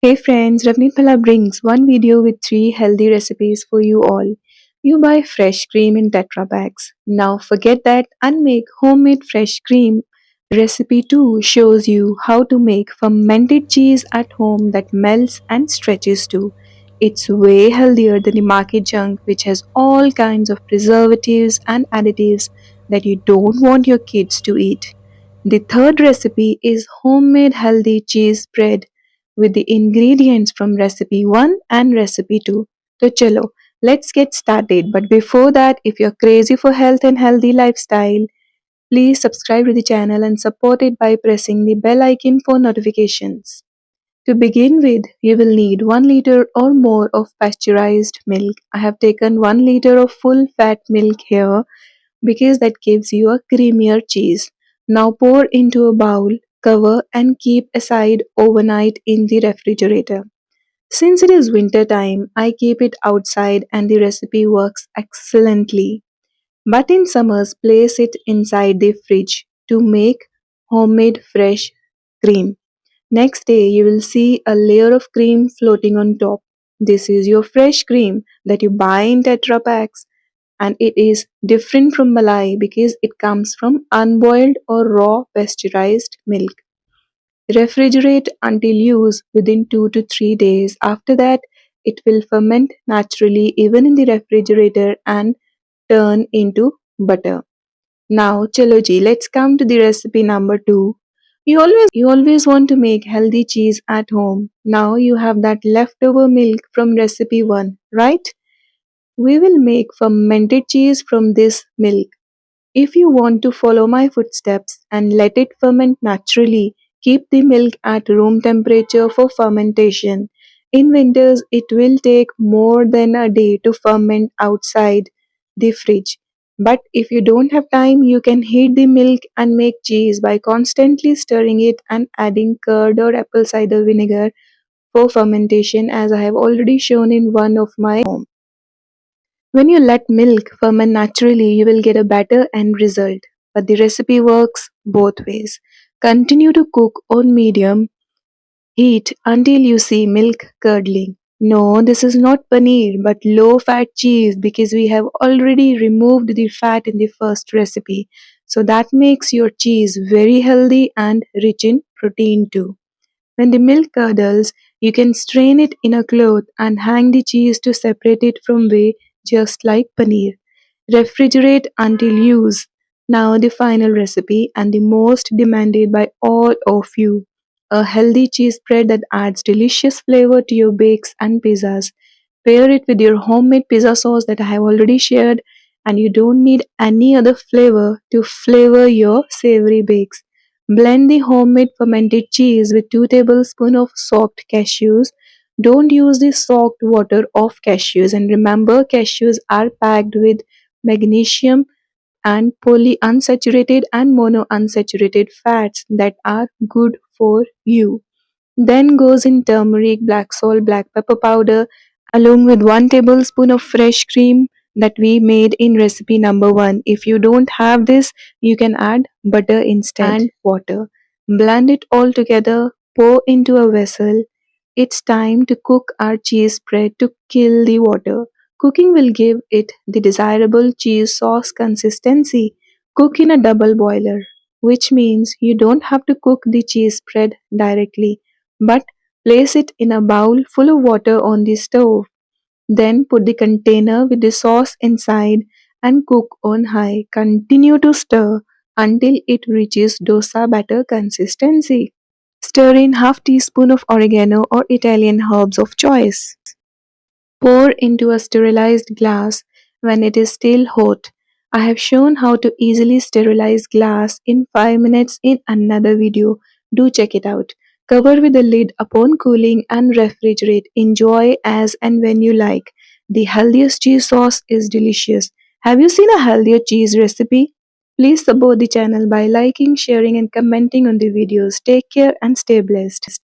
Hey friends, Ravneet Bhalla brings one video with 3 healthy recipes for you all. You buy fresh cream in Tetra packs. Now forget that and make homemade fresh cream. Recipe 2 shows you how to make fermented cheese at home that melts and stretches too. It's way healthier than the market junk which has all kinds of preservatives and additives that you don't want your kids to eat. The third recipe is homemade healthy cheese spread with the ingredients from recipe 1 and recipe 2. So chalo, let's get started. But before that, if you're crazy for health and healthy lifestyle, please subscribe to the channel and support it by pressing the bell icon for notifications. To begin with, you will need 1 liter or more of pasteurized milk. I have taken 1 liter of full fat milk here because that gives you a creamier cheese. Now pour into a bowl, cover and keep aside overnight in the refrigerator. Since it is winter time, I keep it outside and the recipe works excellently. But in summers, place it inside the fridge to make homemade fresh cream. Next day, you will see a layer of cream floating on top. This is your fresh cream that you buy in Tetra packs, and it is different from malai because it comes from unboiled or raw pasteurized milk. Refrigerate until use within 2 to 3 days. After that, it will ferment naturally even in the refrigerator and turn into butter. Now, chalo ji, let's come to the recipe number 2. You always want to make healthy cheese at home. Now you have that leftover milk from recipe 1, right? We will make fermented cheese from this milk. If you want to follow my footsteps and let it ferment naturally, keep the milk at room temperature for fermentation. In winters, it will take more than a day to ferment outside the fridge. But if you don't have time, you can heat the milk and make cheese by constantly stirring it and adding curd or apple cider vinegar for fermentation, as I have already shown in one of my home. When you let milk ferment naturally, you will get a better end result. But the recipe works both ways. Continue to cook on medium heat until you see milk curdling. No, this is not paneer but low fat cheese because we have already removed the fat in the first recipe. So that makes your cheese very healthy and rich in protein too. When the milk curdles, you can strain it in a cloth and hang the cheese to separate it from whey just like paneer. Refrigerate until use. Now the final recipe and the most demanded by all of you. A healthy cheese spread that adds delicious flavor to your bakes and pizzas. Pair it with your homemade pizza sauce that I have already shared, and you don't need any other flavor to flavor your savory bakes. Blend the homemade fermented cheese with 2 tablespoons of soaked cashews. Don't use the soaked water of cashews, and remember cashews are packed with magnesium and polyunsaturated and monounsaturated fats that are good for you. Then goes in turmeric, black salt, black pepper powder, along with 1 tablespoon of fresh cream that we made in recipe number 1. If you don't have this, you can add butter instead and water. Blend it all together, pour into a vessel. It's time to cook our cheese spread to kill the water. Cooking will give it the desirable cheese sauce consistency. Cook in a double boiler, which means you don't have to cook the cheese spread directly, but place it in a bowl full of water on the stove. Then put the container with the sauce inside and cook on high. Continue to stir until it reaches dosa batter consistency. Stir in half teaspoon of oregano or Italian herbs of choice. Pour into a sterilized glass when it is still hot. I have shown how to easily sterilize glass in 5 minutes in another video. Do check it out. Cover with the lid upon cooling and refrigerate. Enjoy as and when you like. The healthiest cheese sauce is delicious. Have you seen a healthier cheese recipe? Please support the channel by liking, sharing and commenting on the videos. Take care and stay blessed.